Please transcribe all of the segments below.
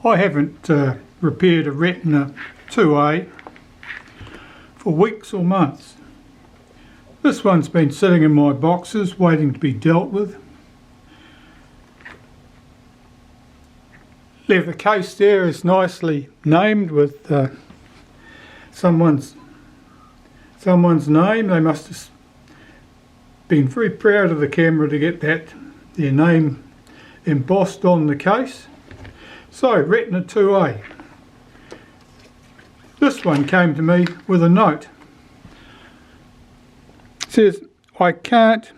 I haven't repaired a Retina IIa for weeks or months. This one's been sitting in my boxes waiting to be dealt with. Leather case there is nicely named with someone's name. They must have been very proud of the camera to get their name embossed on the case. So, Retina IIa. This one came to me with a note. It says, I can't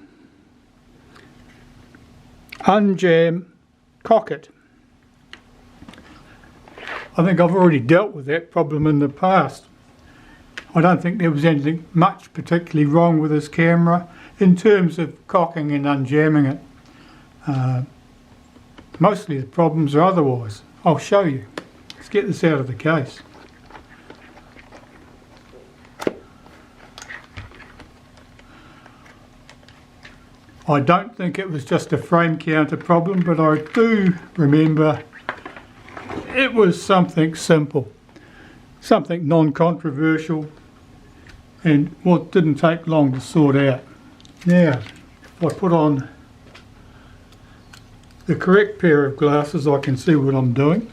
unjam cock it. I think I've already dealt with that problem in the past. I don't think there was anything much particularly wrong with this camera in terms of cocking and unjamming it. Mostly the problems are otherwise. I'll show you. Let's get this out of the case. I don't think it was just a frame counter problem, but I do remember it was something simple, something non-controversial, and what didn't take long to sort out. Now, if I put on the correct pair of glasses, I can see what I'm doing.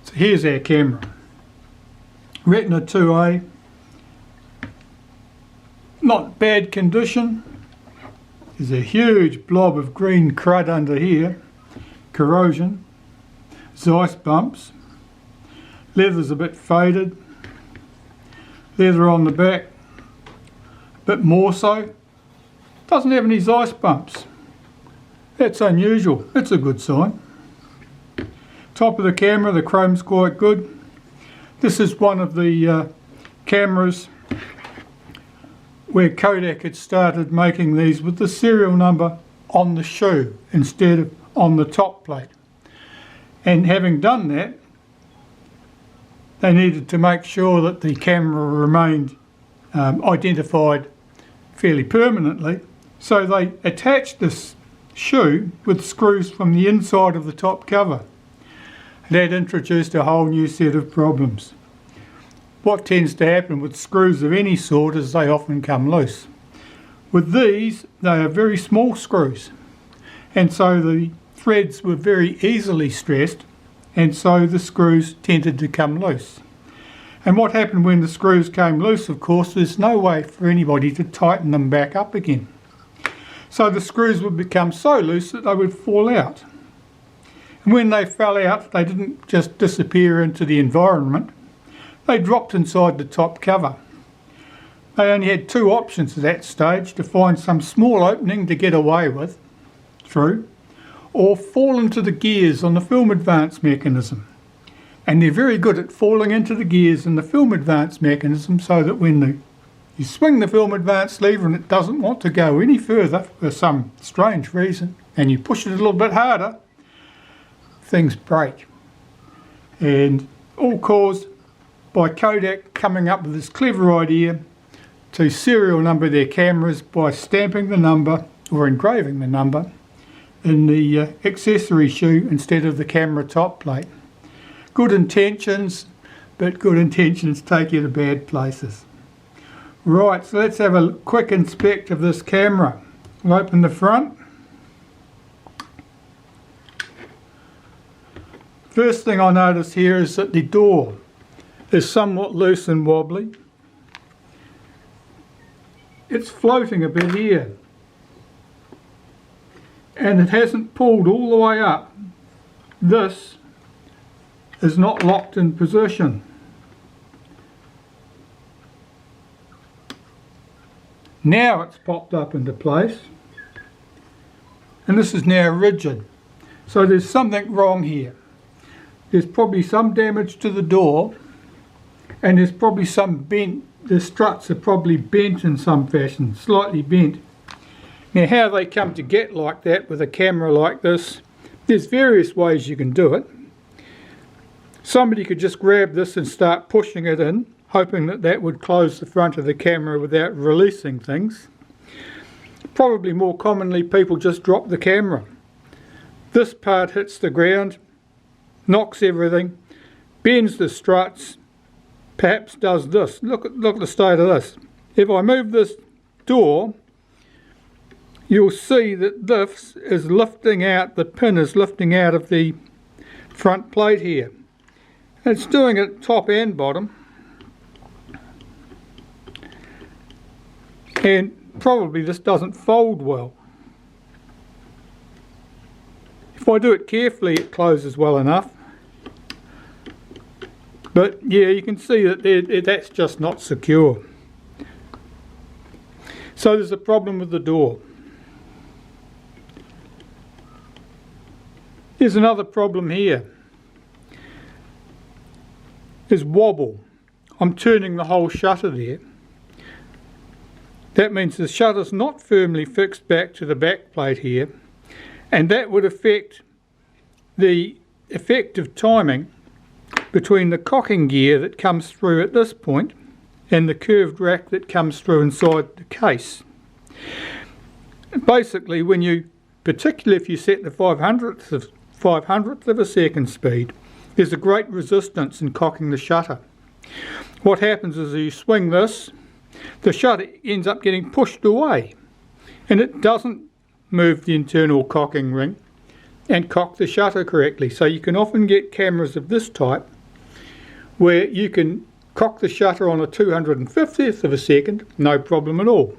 So here's our camera. Retina IIa, not bad condition. There's a huge blob of green crud under here, corrosion, Zeiss bumps, leather's a bit faded, leather on the back, a bit more so. Doesn't have any Zeiss bumps. That's unusual. That's a good sign. Top of the camera, the chrome's quite good. This is one of the cameras where Kodak had started making these with the serial number on the shoe instead of on the top plate. And having done that, they needed to make sure that the camera remained identified fairly permanently. So they attached this shoe with screws from the inside of the top cover. That introduced a whole new set of problems. What tends to happen with screws of any sort is they often come loose. With these, they are very small screws, and so the threads were very easily stressed, and so the screws tended to come loose. And what happened when the screws came loose, of course, there's no way for anybody to tighten them back up again. So the screws would become so loose that they would fall out. And when they fell out, they didn't just disappear into the environment, they dropped inside the top cover. They only had two options at that stage: to find some small opening to get away with through, or fall into the gears on the film advance mechanism. And they're very good at falling into the gears in the film advance mechanism, so that when you swing the film advance lever and it doesn't want to go any further for some strange reason, and you push it a little bit harder, things break. And all caused by Kodak coming up with this clever idea to serial number their cameras by stamping the number or engraving the number in the accessory shoe instead of the camera top plate. Good intentions, but good intentions take you to bad places. Right, so let's have a quick inspect of this camera. We'll open the front. First thing I notice here is that the door is somewhat loose and wobbly. It's floating a bit here, and it hasn't pulled all the way up. This is not locked in position. Now it's popped up into place, and this is now rigid. So there's something wrong here. There's probably some damage to the door, and there's probably some bent. The struts are probably bent in some fashion, slightly bent. Now, how they come to get like that with a camera like this, there's various ways you can do it. Somebody could just grab this and start pushing it in, hoping that that would close the front of the camera without releasing things. Probably more commonly, people just drop the camera this part hits the ground, knocks everything, bends the struts, perhaps does this. Look at the state of this. If I move this door, you'll see that this is lifting out, the pin is lifting out of the front plate here. It's doing it top and bottom. And probably this doesn't fold well. If I do it carefully, it closes well enough. But yeah, you can see that that's just not secure. So there's a problem with the door. Here's another problem here. There's wobble. I'm turning the whole shutter there. That means the shutter's not firmly fixed back to the back plate here, and that would affect the effective timing between the cocking gear that comes through at this point and the curved rack that comes through inside the case. Basically, when you, particularly if you set the 500th of a second speed, there's a great resistance in cocking the shutter. What happens is you swing this, the shutter ends up getting pushed away, and it doesn't move the internal cocking ring and cock the shutter correctly. So you can often get cameras of this type where you can cock the shutter on a 250th of a second, no problem at all.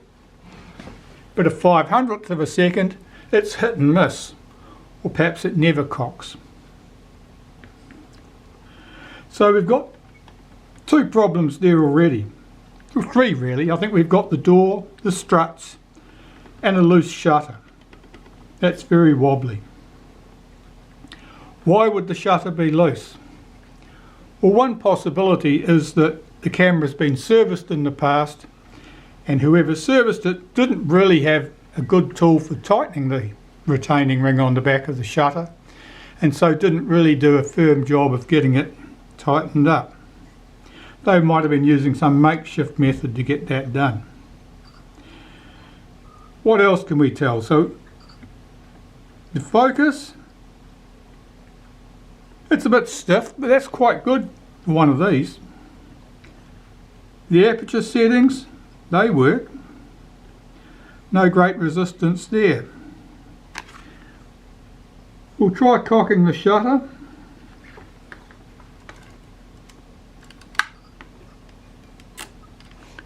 But a 500th of a second, it's hit and miss, or perhaps it never cocks. So we've got two problems there already. Well, three really. I think we've got the door, the struts, and a loose shutter. That's very wobbly. Why would the shutter be loose? Well, one possibility is that the camera's been serviced in the past, and whoever serviced it didn't really have a good tool for tightening the retaining ring on the back of the shutter, and so didn't really do a firm job of getting it tightened up. They might have been using some makeshift method to get that done. What else can we tell? So the focus, it's a bit stiff, but that's quite good for one of these. The aperture settings, they work. No great resistance there. We'll try cocking the shutter.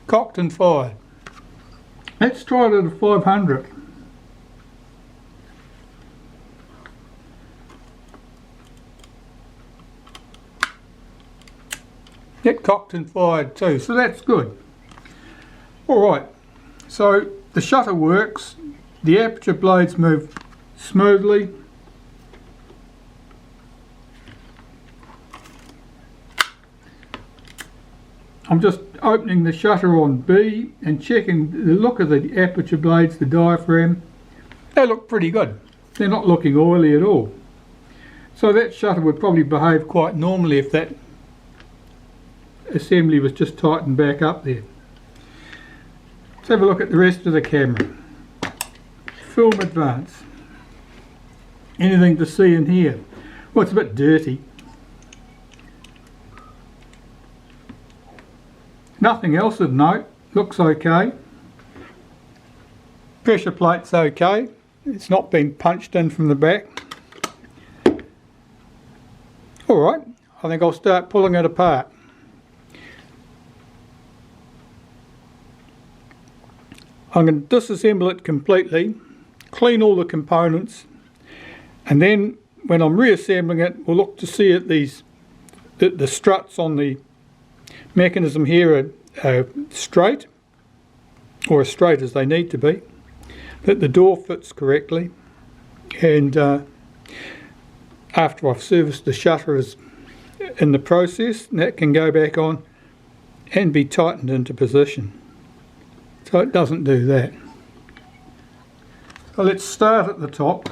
Cocked and fired. Let's try it at a 500. Get cocked and fired too, so that's good. Alright, so the shutter works, the aperture blades move smoothly. I'm just opening the shutter on B and checking the look of the aperture blades, the diaphragm. They look pretty good. They're not looking oily at all. So that shutter would probably behave quite normally if that assembly was just tightened back up there. Let's have a look at the rest of the camera. Film advance. Anything to see in here? Well, it's a bit dirty. Nothing else of note. Looks okay. Pressure plate's okay. It's not been punched in from the back. Alright, I think I'll start pulling it apart. I'm going to disassemble it completely, clean all the components, and then when I'm reassembling it, we'll look to see at the struts on the mechanism here are straight, or as straight as they need to be, that the door fits correctly, and after I've serviced the shutter is in the process, that can go back on and be tightened into position. So it doesn't do that. So let's start at the top.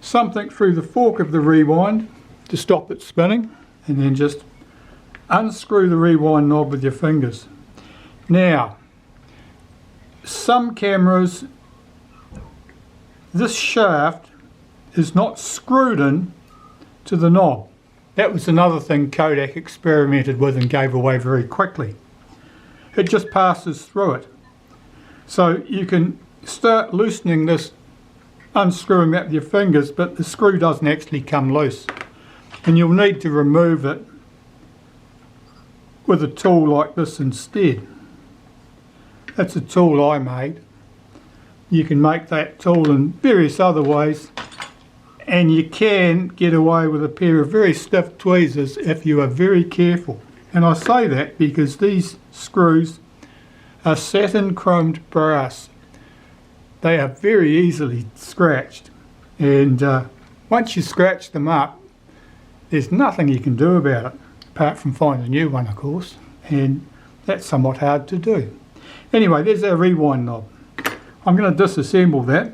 Something through the fork of the rewind to stop it spinning, and then just unscrew the rewind knob with your fingers. Now, some cameras, this shaft is not screwed in to the knob. That was another thing Kodak experimented with and gave away very quickly. It just passes through it. So you can start loosening this, unscrewing that with your fingers, but the screw doesn't actually come loose. And you'll need to remove it with a tool like this instead. That's a tool I made. You can make that tool in various other ways, and you can get away with a pair of very stiff tweezers if you are very careful. And I say that because these screws are satin chromed brass. They are very easily scratched, and once you scratch them up, there's nothing you can do about it, apart from find a new one, of course, and that's somewhat hard to do. Anyway, there's our rewind knob. I'm going to disassemble that.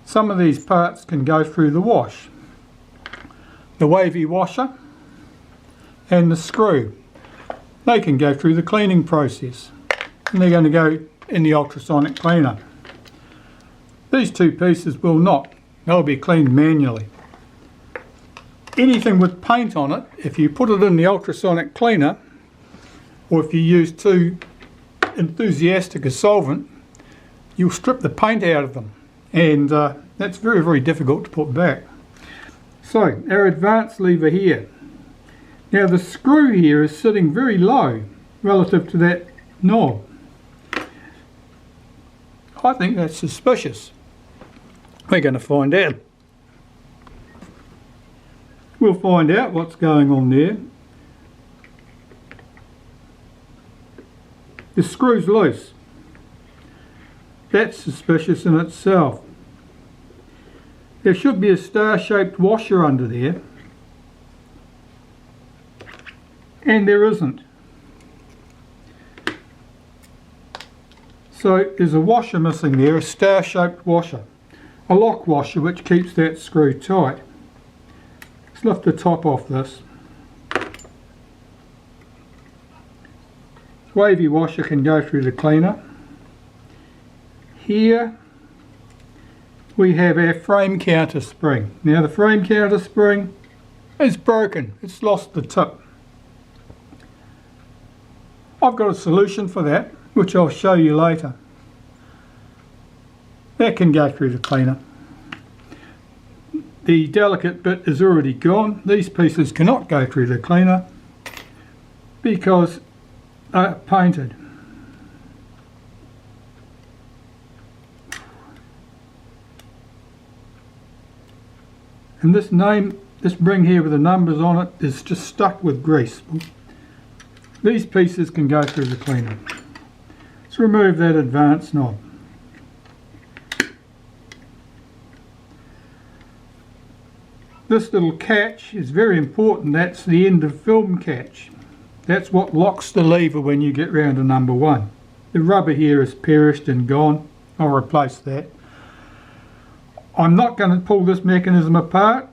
Some of these parts can go through the wash, the wavy washer and the screw. They can go through the cleaning process, and they're going to go in the ultrasonic cleaner. These two pieces will not. They'll be cleaned manually. Anything with paint on it, if you put it in the ultrasonic cleaner, or if you use too enthusiastic a solvent, you'll strip the paint out of them, and that's very, very difficult to put back. So, our advance lever here. Now the screw here is sitting very low relative to that knob. I think that's suspicious. We're going to find out. We'll find out what's going on there. The screw's loose. That's suspicious in itself. There should be a star-shaped washer under there, and there isn't. So there's a washer missing there, a star-shaped washer, a lock washer which keeps that screw tight. Let's lift the top off this. Wavy washer can go through the cleaner. Here we have our frame counter spring. Now the frame counter spring is broken, it's lost the tip. I've got a solution for that, which I'll show you later. That can go through the cleaner. The delicate bit is already gone. These pieces cannot go through the cleaner because they're painted. And this ring here with the numbers on it is just stuck with grease. These pieces can go through the cleaner. Let's remove that advance knob. This little catch is very important. That's the end of film catch. That's what locks the lever when you get round to number 1. The rubber here is perished and gone. I'll replace that. I'm not going to pull this mechanism apart.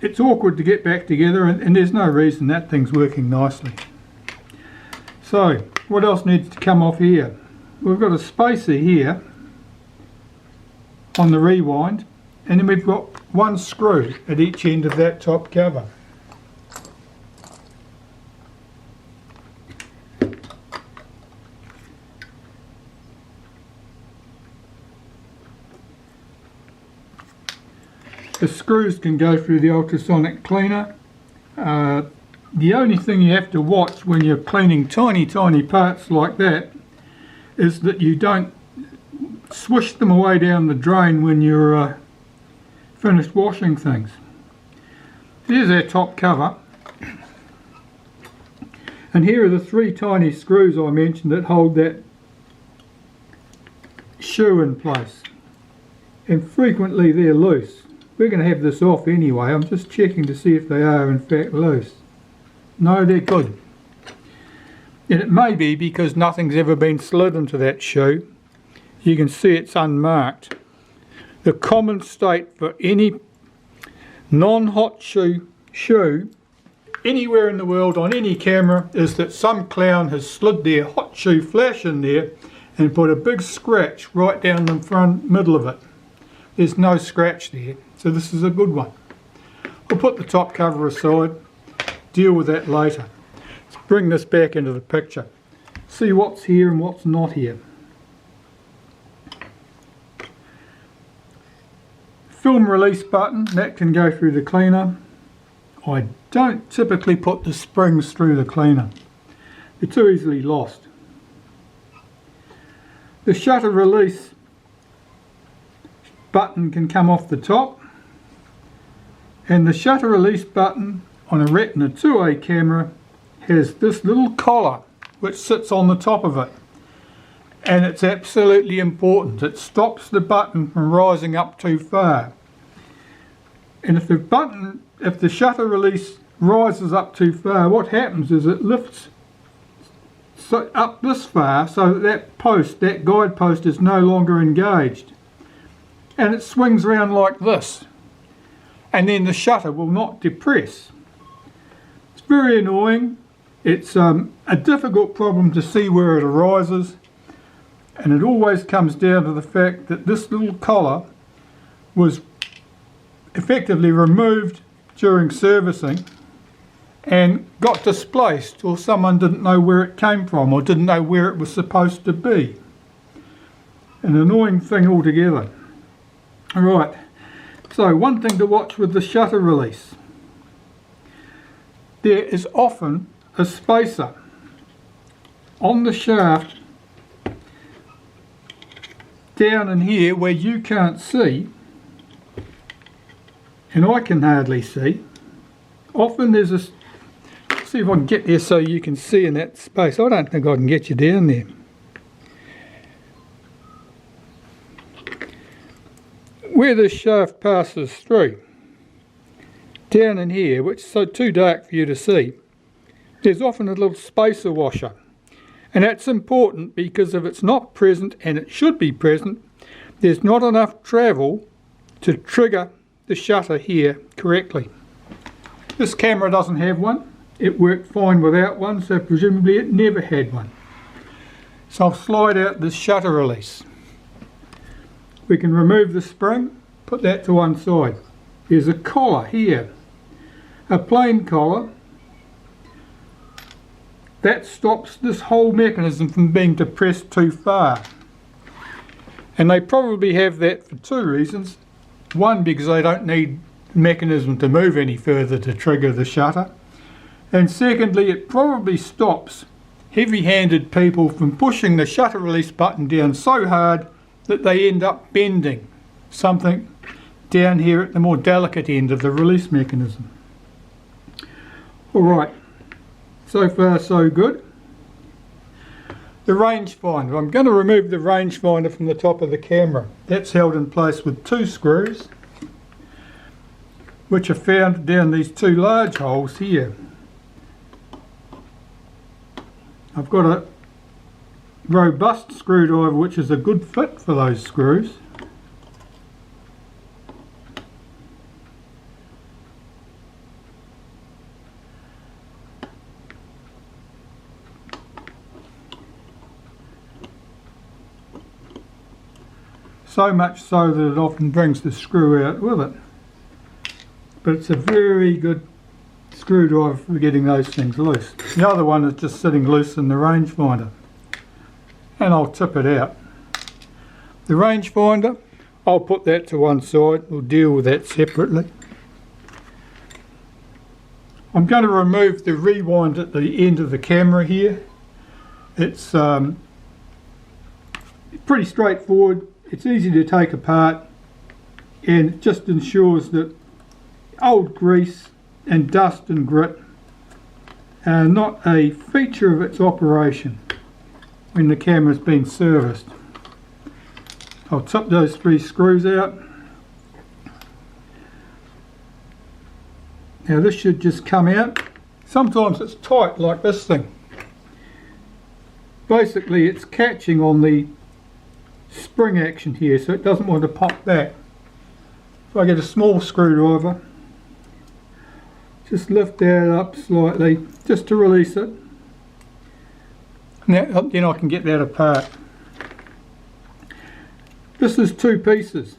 It's awkward to get back together, and there's no reason. That thing's working nicely. So what else needs to come off here? We've got a spacer here on the rewind, and then we've got one screw at each end of that top cover. The screws can go through the ultrasonic cleaner. The only thing you have to watch when you're cleaning tiny parts like that is that you don't swish them away down the drain when you're finished washing things. Here's our top cover, and here are the 3 tiny screws I mentioned that hold that shoe in place, and frequently they're loose. We're going to have this off anyway. I'm just checking to see if they are in fact loose. No, they're good. And it may be because nothing's ever been slid into that shoe. You can see it's unmarked. The common state for any non-hot shoe anywhere in the world on any camera is that some clown has slid their hot shoe flash in there and put a big scratch right down the front middle of it. There's no scratch there, so this is a good one. We'll put the top cover aside, deal with that later. Let's bring this back into the picture. See what's here and what's not here. Film release button, that can go through the cleaner. I don't typically put the springs through the cleaner. They're too easily lost. The shutter release button can come off the top, and the shutter release button on a Retina IIa camera has this little collar which sits on the top of it, and it's absolutely important. It stops the button from rising up too far, and if the shutter release rises up too far, what happens is it lifts up this far so that guide post is no longer engaged, and it swings around like this, and then the shutter will not depress. It's very annoying. It's a difficult problem to see where it arises, and it always comes down to the fact that this little collar was effectively removed during servicing and got displaced, or someone didn't know where it came from or didn't know where it was supposed to be. An annoying thing altogether. Alright, so one thing to watch with the shutter release. There is often a spacer on the shaft down in here where you can't see, and I can hardly see. Often there's a, see if I can get there so you can see in that space. I don't think I can get you down there. Where this shaft passes through, down in here, which is so too dark for you to see, there's often a little spacer washer, and that's important because if it's not present, and it should be present, there's not enough travel to trigger the shutter here correctly. This camera doesn't have one. It worked fine without one, so presumably it never had one. So I'll slide out this shutter release. We can remove the spring, put that to one side. There's a collar here, a plain collar. That stops this whole mechanism from being depressed too far. And they probably have that for two reasons. One, because they don't need the mechanism to move any further to trigger the shutter. And secondly, it probably stops heavy-handed people from pushing the shutter release button down so hard that they end up bending something down here at the more delicate end of the release mechanism. Alright, so far so good. The rangefinder. I'm going to remove the rangefinder from the top of the camera. That's held in place with two screws, which are found down these two large holes here. I've got a robust screwdriver which is a good fit for those screws. So much so that it often brings the screw out with it. But it's a very good screwdriver for getting those things loose. The other one is just sitting loose in the rangefinder. And I'll tip it out. The rangefinder, I'll put that to one side. We'll deal with that separately. I'm going to remove the rewind at the end of the camera here. It's pretty straightforward. It's easy to take apart, and it just ensures that old grease and dust and grit are not a feature of its operation when the camera's been serviced. I'll tip those three screws out. Now this should just come out. Sometimes it's tight like this thing. Basically it's catching on the spring action here, so it doesn't want to pop back. If I get a small screwdriver, just lift that up slightly just to release it. Now, then I can get that apart. This is 2 pieces.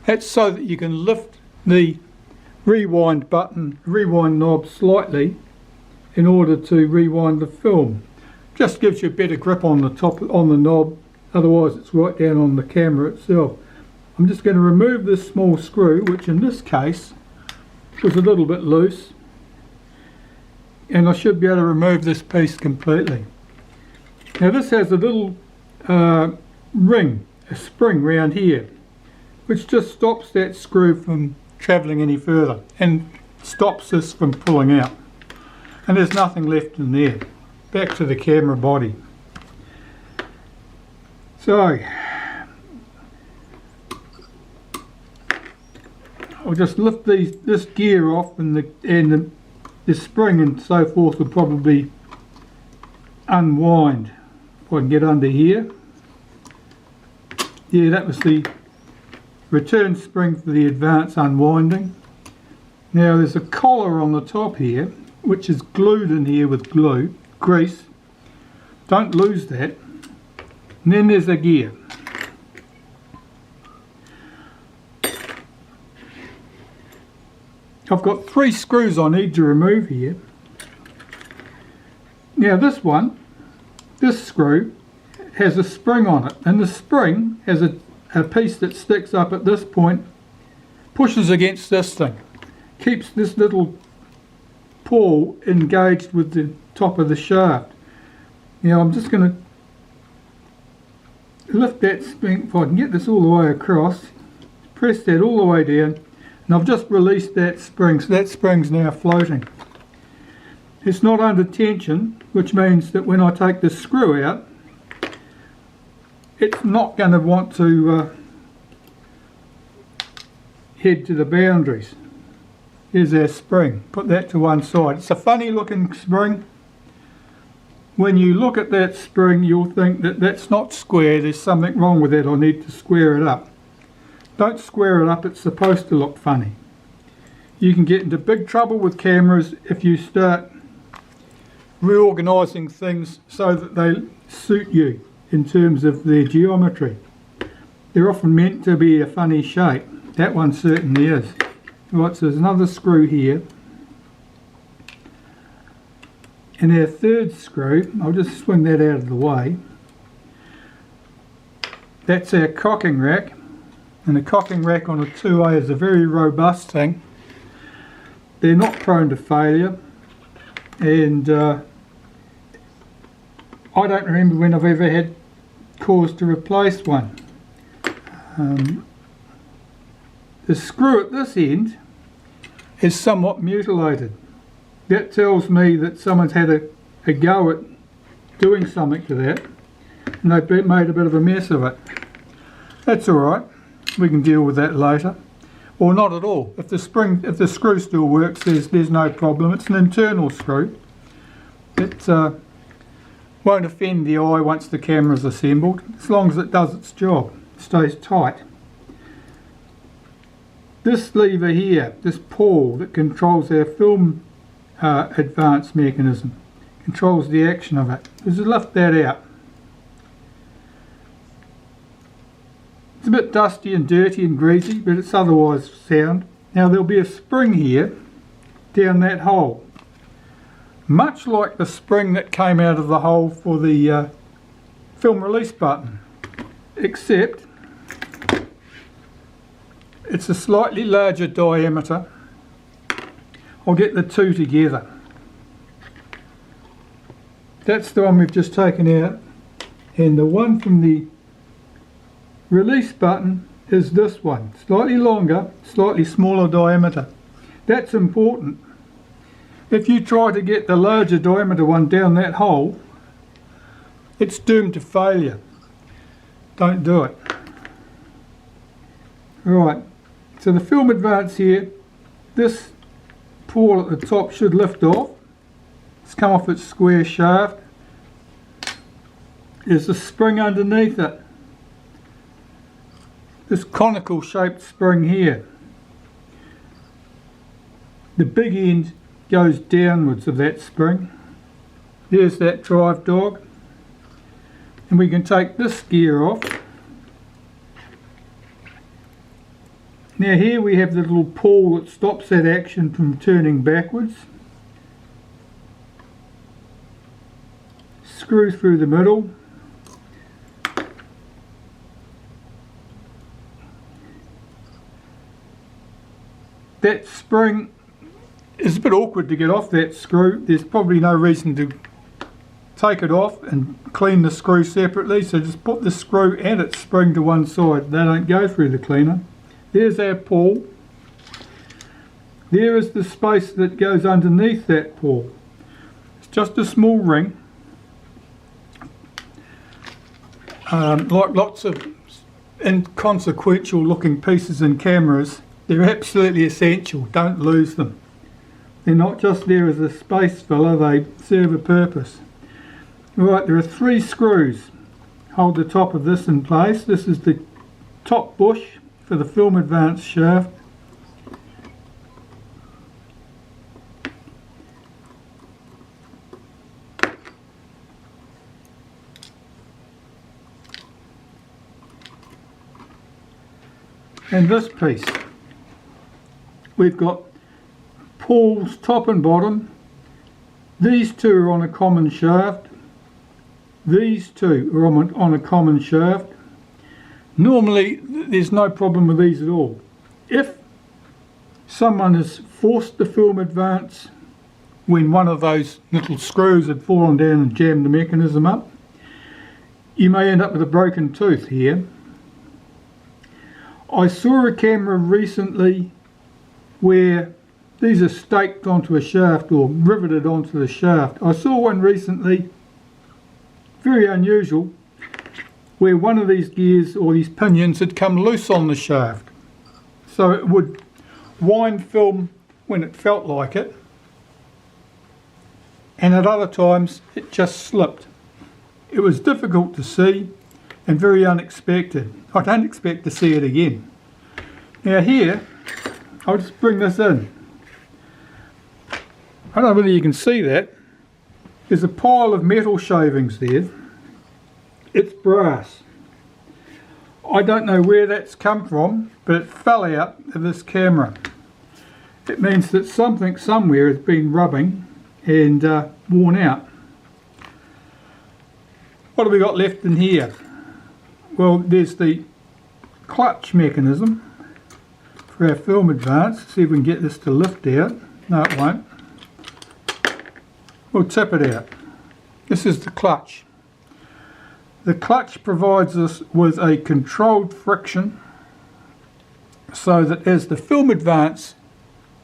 That's so that you can lift the rewind knob slightly in order to rewind the film. Just gives you a better grip on the knob, otherwise it's right down on the camera itself. I'm just going to remove this small screw, which in this case was a little bit loose, and I should be able to remove this piece completely. Now this has a little ring, a spring round here, which just stops that screw from travelling any further and stops this from pulling out. And there's nothing left in there. Back to the camera body. So I'll just lift this gear off, and the spring and so forth will probably unwind. If I can get under here. Yeah, that was the return spring for the advanced unwinding. Now there's a collar on the top here, which is glued in here with grease. Don't lose that. And then there's a gear. I've got 3 screws I need to remove here. Now this screw has a spring on it, and the spring has a piece that sticks up at this point, pushes against this thing, keeps this little pawl engaged with the top of the shaft. Now I'm just going to lift that spring, if I can get this all the way across, press that all the way down, and I've just released that spring, so that spring's now floating. It's not under tension, which means that when I take the screw out, it's not going to want to head to the boundaries. Here's our spring. Put that to one side. It's a funny looking spring. When you look at that spring, you'll think that that's not square, there's something wrong with it, I need to square it up. Don't square it up, it's supposed to look funny. You can get into big trouble with cameras if you start reorganising things so that they suit you in terms of their geometry. They're often meant to be a funny shape. That one certainly is. Right, so there's another screw here. And our 3rd screw, I'll just swing that out of the way. That's our cocking rack. And a cocking rack on a 2A is a very robust thing. They're not prone to failure. And I don't remember when I've ever had cause to replace one. The screw at this end is somewhat mutilated. That tells me that someone's had a go at doing something to that, and they've made a bit of a mess of it. That's alright, we can deal with that later. Or not at all. If the screw still works, there's no problem. It's an internal screw. It won't offend the eye once the camera's assembled, as long as it does its job, it stays tight. This lever here, this pawl that controls our film advance mechanism, controls the action of it. Just lift that out. It's a bit dusty and dirty and greasy, but it's otherwise sound. Now there'll be a spring here down that hole, much like the spring that came out of the hole for the film release button, except it's a slightly larger diameter. I'll get the 2 together. That's the one we've just taken out, and the one from the release button is this one, slightly longer, slightly smaller diameter. That's important. If you try to get the larger diameter one down that hole, it's doomed to failure. Don't do it. Right, so the film advance here, this pawl at the top should lift off. It's come off its square shaft. There's a spring underneath it. This conical shaped spring here. the big end goes downwards of that spring. There's that drive dog, and we can take this gear off. Now here we have the little pawl that stops that action from turning backwards. Screw through the middle. That spring is a bit awkward to get off that screw. There's probably no reason to take it off and clean the screw separately, so just put the screw and its spring to one side. They don't go through the cleaner. There's our pawl. There is the space that goes underneath that pawl. It's just a small ring. Like lots of inconsequential looking pieces in cameras, they're absolutely essential. Don't lose them. They're not just there as a space filler, they serve a purpose. Right, there are 3 screws. Hold the top of this in place. This is the top bush for the film advance shaft. And this piece. We've got pawls top and bottom. These 2 are on a common shaft. These 2 are on a common shaft. Normally there's no problem with these at all. If someone has forced the film advance when one of those little screws had fallen down and jammed the mechanism up, you may end up with a broken tooth here. I saw a camera recently where these are staked onto a shaft or riveted onto the shaft. I saw one recently, very unusual, where one of these gears or these pinions had come loose on the shaft. So it would wind film when it felt like it, and at other times it just slipped. It was difficult to see and very unexpected. I don't expect to see it again. Now here, I'll just bring this in. I don't know whether you can see that. There's a pile of metal shavings there. It's brass. I don't know where that's come from, but it fell out of this camera. It means that something somewhere has been rubbing and worn out. What have we got left in here? Well, there's the clutch mechanism for our film advance. Let's see if we can get this to lift out. No, it won't. We'll tip it out. This is the clutch. The clutch provides us with a controlled friction so that as the film advance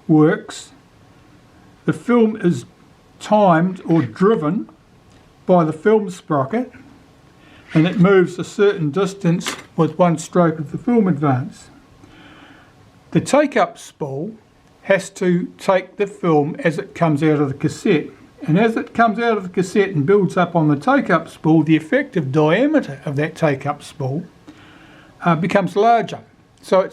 works, the film is timed or driven by the film sprocket, and it moves a certain distance with one stroke of the film advance. The take-up spool has to take the film as it comes out of the cassette, and as it comes out of the cassette and builds up on the take-up spool, the effective diameter of that take-up spool becomes larger. So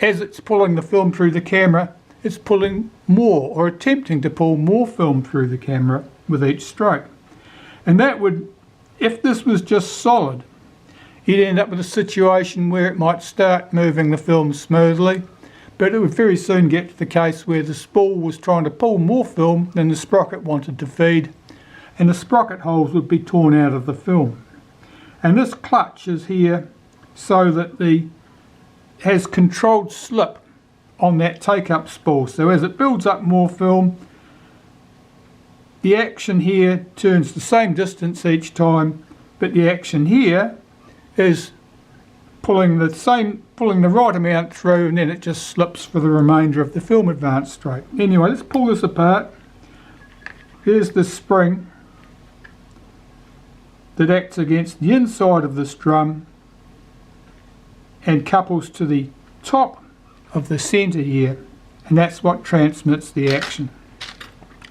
as it's pulling the film through the camera, it's pulling more, or attempting to pull more film through the camera with each stroke. And that would, if this was just solid, you'd end up with a situation where it might start moving the film smoothly, but it would very soon get to the case where the spool was trying to pull more film than the sprocket wanted to feed, and the sprocket holes would be torn out of the film. And this clutch is here so that it has controlled slip on that take-up spool. So as it builds up more film, the action here turns the same distance each time, but the action here is pulling the right amount through, and then it just slips for the remainder of the film advance stroke. Anyway, let's pull this apart. Here's the spring that acts against the inside of this drum and couples to the top of the centre here, and that's what transmits the action.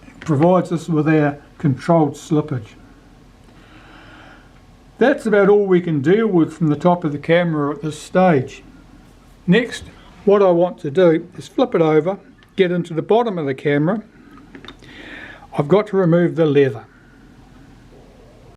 It provides us with our controlled slippage. That's about all we can deal with from the top of the camera at this stage. Next, what I want to do is flip it over get into the bottom of the camera, I've got to remove the leather.